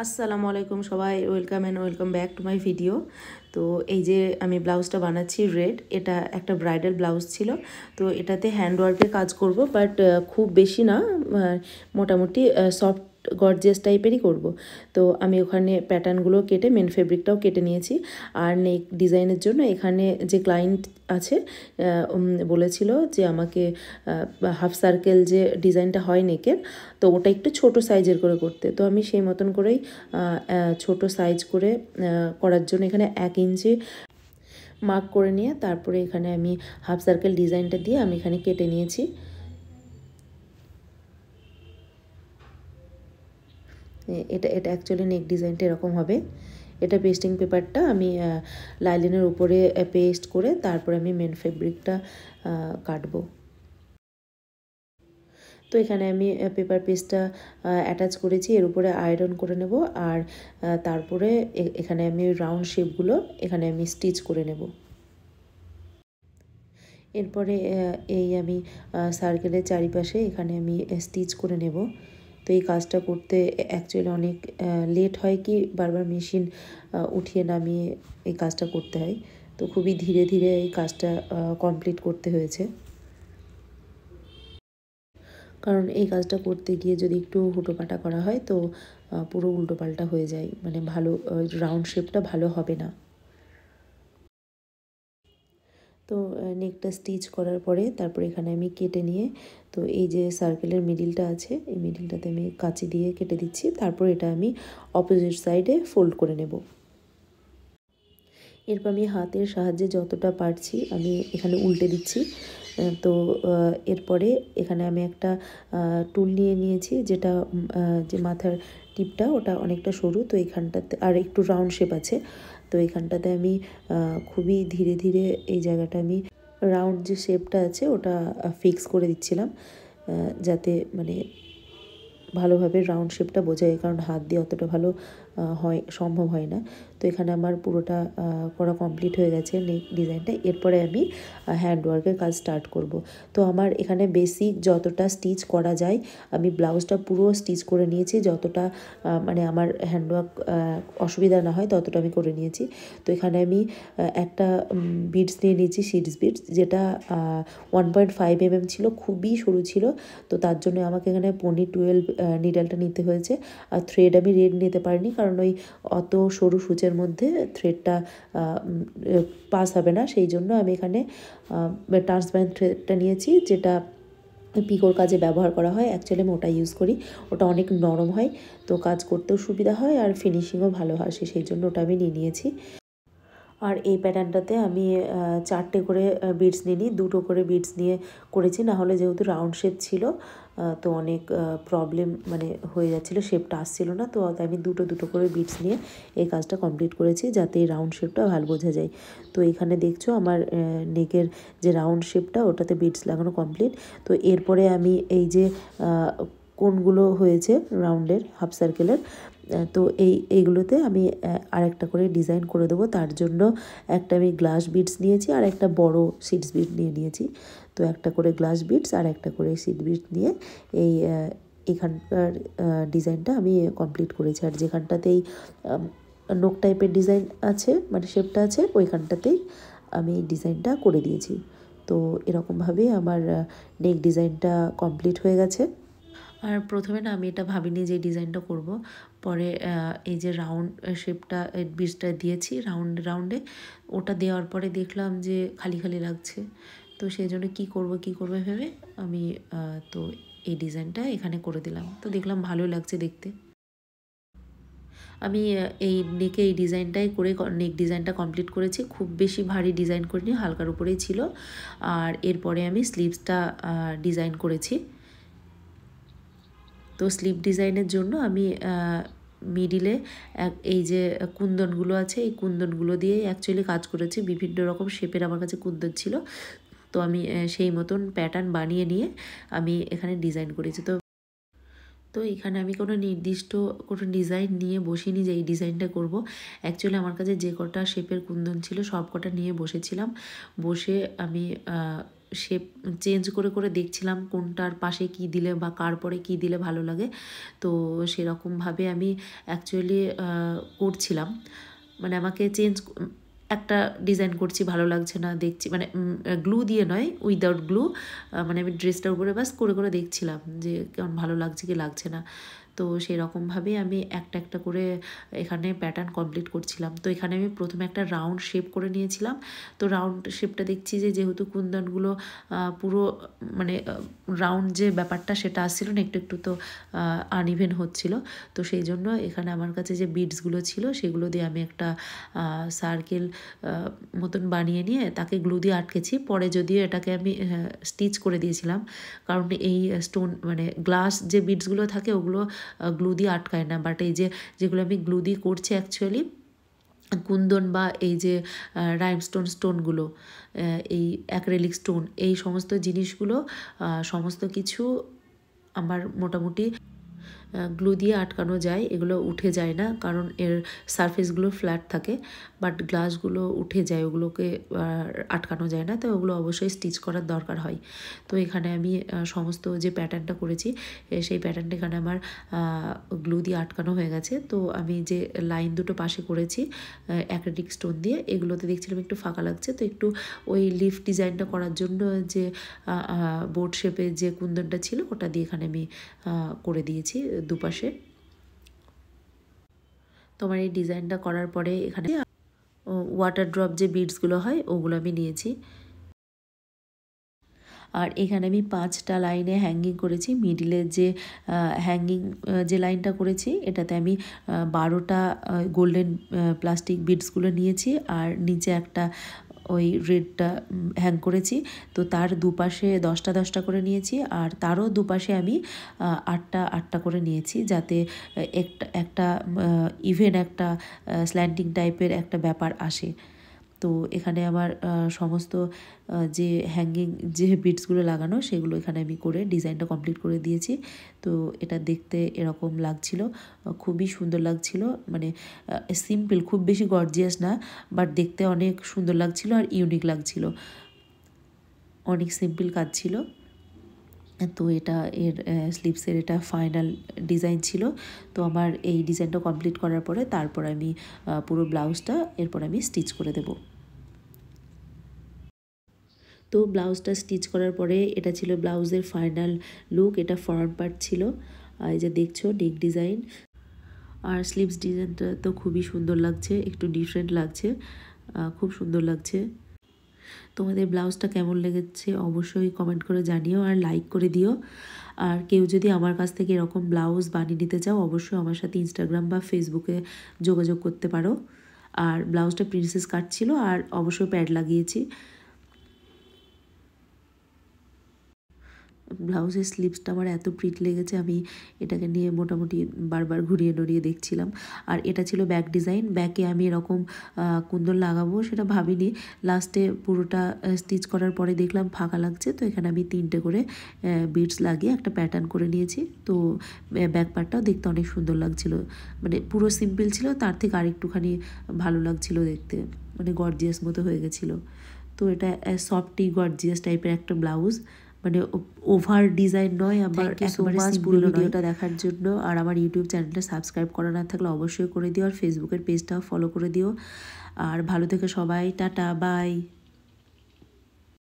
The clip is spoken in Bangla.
আসসালামু আলাইকুম সবাই, welcome and welcome back to my video. তো এই যে আমি ব্লাউজটা বানাচ্ছি রেড, এটা একটা ব্রাইডাল ব্লাউজ ছিল। তো এটাতে হ্যান্ডওয়ার্কের কাজ করব, বাট খুব বেশি না, মোটামুটি সফট গর্জিয়াস টাইপেরই করব। তো আমি ওখানে প্যাটার্নগুলো কেটে মেন ফেব্রিকটাও কেটে নিয়েছি। আর নেক ডিজাইনের জন্য এখানে যে ক্লায়েন্ট আছে বলেছিল যে আমাকে হাফ সার্কেল যে ডিজাইনটা হয় নেকের, তো ওটা একটু ছোট সাইজের করে করতে। তো আমি সেই মতন করেই ছোট সাইজ করে করার জন্য এখানে 1 ইঞ্চি মার্ক করে নিয়ে তারপরে এখানে আমি হাফ সার্কেল ডিজাইনটা দিয়ে আমি এখানে কেটে নিয়েছি। এটা এটা অ্যাকচুয়ালি নেক ডিজাইনটা এরকম হবে। এটা পেস্টিং পেপারটা আমি লাইলিনের উপরে পেস্ট করে তারপরে আমি মেন ফেব্রিকটা কাটবো। তো এখানে আমি পেপার পেস্টটা অ্যাটাচ করেছি, এর উপরে আয়রন করে নেব। আর তারপরে এখানে আমি রাউন্ড শেপগুলো এখানে আমি স্টিচ করে নেব। এরপরে এই আমি সার্কেলের চারিপাশে এখানে আমি স্টিচ করে নেব। তো এই কাজটা করতে অ্যাকচুয়ালি অনেক লেট হয়, কি বারবার মেশিন উঠিয়ে নামিয়ে এই কাজটা করতে হয়। তো খুবই ধীরে ধীরে এই কাজটা কমপ্লিট করতে হয়েছে, কারণ এই কাজটা করতে গিয়ে যদি একটু হুটোপাটা করা হয় তো পুরো উল্টোপাল্টা হয়ে যায়, মানে ভালো রাউন্ড শেপটা ভালো হবে না। তো নেকটা স্টিচ করার পরে তারপরে এখানে আমি কেটে নিয়ে, তো এই যে সার্কেলের মিডিলটা আছে এই মিডিলটাতে আমি কাঁচি দিয়ে কেটে দিচ্ছি। তারপর এটা আমি অপোজিট সাইডে ফোল্ড করে নেব। এরপর আমি হাতের সাহায্যে যতটা পারছি আমি এখানে উল্টে দিচ্ছি। তো এরপরে এখানে আমি একটা টুল নিয়ে নিয়েছি, যেটা যে মাথার টিপটা ওটা অনেকটা সরু, তো এখানটাতে আর একটু রাউন্ড শেপ আছে। তো এখানটাতে আমি খুবই ধীরে ধীরে এই জায়গাটা আমি রাউন্ড যে শেপটা আছে ওটা ফিক্স করে দিচ্ছিলাম, যাতে মানে ভালোভাবে রাউন্ড শেপটা বোঝা যায়, কারণ হাত দিয়ে অতটা ভালো সম্ভব হয় না। তো এখানে আমার পুরোটা করা কমপ্লিট হয়ে গেছে নেক ডিজাইনটা। এরপরে আমি হ্যান্ডওয়ার্কের কাজ স্টার্ট করব। তো আমার এখানে বেসিক যতটা স্টিচ করা যায় আমি ব্লাউজটা পুরো স্টিচ করে নিয়েছি, যতটা মানে আমার হ্যান্ডওয়ার্ক অসুবিধা না হয় ততটা আমি করে নিয়েছি। তো এখানে আমি একটা বিডস নিয়ে নিয়েছি, সিডস বিডস, যেটা 1.5 mm ছিল, খুবই সরু ছিল। তো তার জন্য আমাকে এখানে পনি 12 নিডালটা নিতে হয়েছে। আর থ্রেড আমি রেড নিতে পারিনি, কারণ ওই অত সরু সূচের মধ্যে থ্রেডটা পাস হবে না। সেই জন্য আমি এখানে ট্রান্সপারেন্ট থ্রেডটা নিয়েছি, যেটা পিকোর কাজে ব্যবহার করা হয়। অ্যাকচুয়ালি আমি ওটা ইউজ করি, ওটা অনেক নরম হয়, তো কাজ করতেও সুবিধা হয় আর ফিনিশিংও ভালো আসে, সেই জন্য ওটা আমি নিয়ে নিয়েছি। আর এই প্যাটার্নটাতে আমি 4টে করে বিডস নিই, 2টো করে বিডস নিয়ে করেছি, না হলে যেহেতু রাউন্ড শেপ ছিল তো অনেক প্রবলেম মানে হয়ে যাচ্ছিলো, শেপটা আসছিল না। তো আমি দুটো করে বিডস নিয়ে এই কাজটা কমপ্লিট করেছি, যাতে এই রাউন্ড শেপটা ভালো বোঝা যায়। তো এখানে দেখছো আমার নেকের যে রাউন্ড শেপটা ওটাতে বিডস লাগানো কমপ্লিট। তো এরপরে আমি এই যে কোনগুলো হয়েছে রাউন্ডের হাফ সার্কেলের, তো এইগুলোতে আমি আরেকটা করে ডিজাইন করে দেবো। তার জন্য একটা আমি গ্লাস বিডস নিয়েছি আর একটা বড় সিডস বিড নিয়ে নিয়েছি। তো একটা করে গ্লাস বিডস আর একটা করে সিড বিড নিয়ে এই এখানকার ডিজাইনটা আমি কমপ্লিট করেছি। আর যেখানটাতেই নোক টাইপের ডিজাইন আছে মানে শেপটা আছে ওইখানটাতেই আমি এই ডিজাইনটা করে দিয়েছি। তো এরকমভাবেই আমার নেক ডিজাইনটা কমপ্লিট হয়ে গেছে। আর প্রথমে না আমি এটা ভাবিনি যে ডিজাইনটা করব, পরে এই যে রাউন্ড শেপটা বিডসটা দিয়েছি রাউন্ডে, ওটা দেওয়ার পরে দেখলাম যে খালি খালি লাগছে। তো সেই জন্য কী করবো ভেবে আমি তো এই ডিজাইনটা এখানে করে দিলাম। তো দেখলাম ভালোই লাগছে দেখতে। আমি এই নেকে এই ডিজাইনটাই করে নেক ডিজাইনটা কমপ্লিট করেছি, খুব বেশি ভারী ডিজাইন করিনি, হালকার উপরেই ছিল। আর এরপরে আমি স্লিভসটা ডিজাইন করেছি। তো স্লিভ ডিজাইনের জন্য আমি মিডিলে এই যে কুন্দনগুলো আছে এই কুন্দনগুলো দিয়েই অ্যাকচুয়ালি কাজ করেছি। বিভিন্ন রকম শেপের আমার কাছে কুন্দন ছিল, তো আমি সেই মতন প্যাটার্ন বানিয়ে নিয়ে আমি এখানে ডিজাইন করেছি। তো এখানে আমি কোনো নির্দিষ্ট কোনো ডিজাইন নিয়ে বসিনি যে এই ডিজাইনটা করব। অ্যাকচুয়ালি আমার কাছে যে কটা শেপের কুন্দন ছিল সব কটা নিয়ে বসেছিলাম, বসে আমি শেপ চেঞ্জ করে করে দেখছিলাম কোনটার পাশে কি দিলে বা কার পরে কি দিলে ভালো লাগে। তো সেরকমভাবে আমি অ্যাকচুয়ালি করছিলাম, মানে আমাকে একটা ডিজাইন করছি, ভালো লাগছে না, দেখছি মানে গ্লু দিয়ে নয়, উইদাউট গ্লু, মানে আমি ড্রেসটার উপরে বাস করে করে দেখছিলাম যে কেমন ভালো লাগছে কি লাগছে না। তো সেরকমভাবেই আমি একটা একটা করে এখানে প্যাটার্ন কমপ্লিট করছিলাম। তো এখানে আমি প্রথমে একটা রাউন্ড শেপ করে নিয়েছিলাম। তো রাউন্ড শেপটা দেখছি যে যেহেতু কুন্দনগুলো পুরো মানে রাউন্ড যে ব্যাপারটা সেটা আসছিল না, একটু একটু তো আনইভেন হচ্ছিল। তো সেই জন্য এখানে আমার কাছে যে বিডসগুলো ছিল সেগুলো দিয়ে আমি একটা সার্কেল মতন বানিয়ে নিয়ে তাকে গ্লু দিয়ে আটকেছি। পরে যদিও এটাকে আমি স্টিচ করে দিয়েছিলাম, কারণ এই স্টোন মানে গ্লাস যে বিডসগুলো থাকে ওগুলো গ্লু দিয়ে আটকায় না। বাট এই যেগুলো আমি গ্লু দিয়ে করছি অ্যাকচুয়ালি কুন্দন বা এই যে স্টোনগুলো, এই অ্যাক্রেলিক স্টোন, এই সমস্ত জিনিসগুলো সমস্ত কিছু আমার মোটামুটি গ্লু দিয়ে আটকানো যায়। এগুলো উঠে যায় না, কারণ এর সারফেসগুলো ফ্ল্যাট থাকে, বাট গ্লাসগুলো উঠে যায়, ওগুলোকে আটকানো যায় না। তো ওগুলো অবশ্যই স্টিচ করার দরকার হয়। তো এখানে আমি সমস্ত যে প্যাটার্নটা করেছি সেই প্যাটার্নটা এখানে আমার গ্লু দিয়ে আটকানো হয়ে গেছে। তো আমি যে লাইন দুটো পাশে করেছি অ্যাক্রিলিক স্টোন দিয়ে, এগুলোতে দেখছিলাম একটু ফাঁকা লাগছে, তো একটু ওই লিফ ডিজাইনটা করার জন্য যে বোর্ড শেপে যে কুন্দনটা ছিল ওটা দিয়ে এখানে আমি করে দিয়েছি দুপাশে। তোমার এই ডিজাইনটা করার পরে এখানে ওয়াটার ড্রপ যে বিডসগুলো হয় ওগুলো আমি নিয়েছি। আর এখানে আমি 5টা লাইনে হ্যাঙ্গিং করেছি। মিডিলের যে হ্যাঙ্গিং যে লাইনটা করেছি এটাতে আমি 12টা গোল্ডেন প্লাস্টিক বিডসগুলো নিয়েছি, আর নিচে একটা ওই রেডটা হ্যাং করেছি। তো তার দুপাশে 10টা 10টা করে নিয়েছি, আর তারও দুপাশে আমি 8টা 8টা করে নিয়েছি, যাতে একটা ইভেন একটা স্ল্যান্টিং টাইপের একটা ব্যাপার আসে। তো এখানে আমার সমস্ত যে হ্যাঙ্গিং যে বিটসগুলো লাগানো সেগুলো এখানে আমি করে ডিজাইনটা কমপ্লিট করে দিয়েছি। তো এটা দেখতে এরকম লাগছিল, খুবই সুন্দর লাগছিল, মানে সিম্পল, খুব বেশি গর্জিয়াস না, বাট দেখতে অনেক সুন্দর লাগছিল আর ইউনিক লাগছিল, অনেক সিম্পল কাজ ছিল। তো এটা এর স্লিভসের এটা ফাইনাল ডিজাইন ছিল। তো আমার এই ডিজাইনটা কমপ্লিট করার পরে তারপর আমি পুরো ব্লাউজটা এরপর আমি স্টিচ করে দেব। তো ব্লাউজটা স্টিচ করার পরে এটা ছিল ব্লাউজের ফাইনাল লুক। এটা ফ্রন্ট পার্ট ছিল, এই যে দেখছো নেক ডিজাইন, আর স্লিভস ডিজাইনটা তো খুবই সুন্দর লাগছে, একটু ডিফারেন্ট লাগছে, খুব সুন্দর লাগছে। তোমাদের ব্লাউজটা কেমন লেগেছে অবশ্যই কমেন্ট করে জানিও, আর লাইক করে দিও। আর কেউ যদি আমার কাছ থেকে এরকম ব্লাউজ বানিয়ে নিতে চাও অবশ্যই আমার সাথে ইনস্টাগ্রাম বা ফেসবুকে যোগাযোগ করতে পারো। আর ব্লাউজটা প্রিন্সেস কাট ছিল, আর অবশ্যই প্যাড লাগিয়েছি। ব্লাউজের স্লিভসটা আমার এত প্রিট লেগেছে, আমি এটাকে নিয়ে মোটামুটি বারবার ঘুরিয়ে নড়িয়ে দেখছিলাম। আর এটা ছিল ব্যাক ডিজাইন, ব্যাকে আমি এরকম কুন্দন লাগাবো সেটা ভাবিনি, লাস্টে পুরোটা স্টিচ করার পরে দেখলাম ফাঁকা লাগছে, তো এখানে আমি 3টে করে বিডস লাগিয়ে একটা প্যাটার্ন করে নিয়েছি। তো ব্যাক পার্টটাও দেখতে অনেক সুন্দর লাগছিল, মানে পুরো সিম্পল ছিল, তার থেকে আরেকটুখানি ভালো লাগছিল দেখতে, মানে গর্জিয়াস মতো হয়ে গেছিলো। তো এটা সফটি গর্জিয়াস টাইপের একটা ব্লাউজ, মানে ওভার ডিজাইন নয়, আবার একেবারে পুরো ভিডিওটা দেখার জন্য। আর আমার ইউটিউব চ্যানেলটা সাবস্ক্রাইব করা না থাকলে অবশ্যই করে দিও, আর ফেসবুকের পেজটাও ফলো করে দিও। আর ভালো থেকে সবাই, টাটা, বাই।